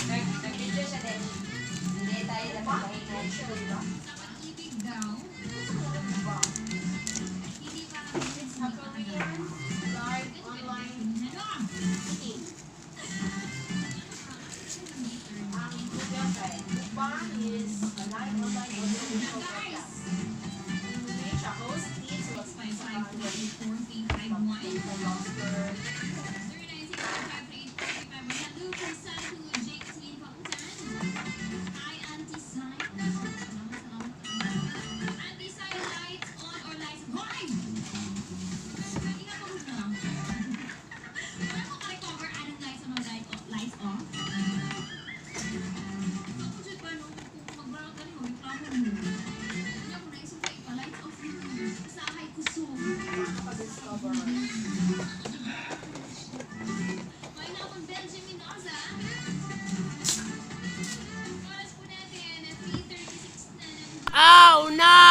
Nag-video siya din. Hindi tayo napapahingan. Sa pag-ibig daw, hindi pa kami A Korean live online meeting. Ang Google Mukbang is a live online audiovisual broadcast. Indonesia host needs to explain sa mga 0965-845-1. Hello po sa Jake Celine Pautan. Hi, Auntie Sai. Salamat. Auntie Sai, lights on or lights on? Hoy! Kanina pa muna. Wala ko ka-recover anong lights on or lights off? Ako dyan ba, kung mag-brown ka rin, mag-reklamo mo. Hindi ako naisip ka ipa, lights off mo. Kasahay ko so. nakaka-discover. May naman Belgium Mendoza. Oras po natin, 3:36 na ng Oh no!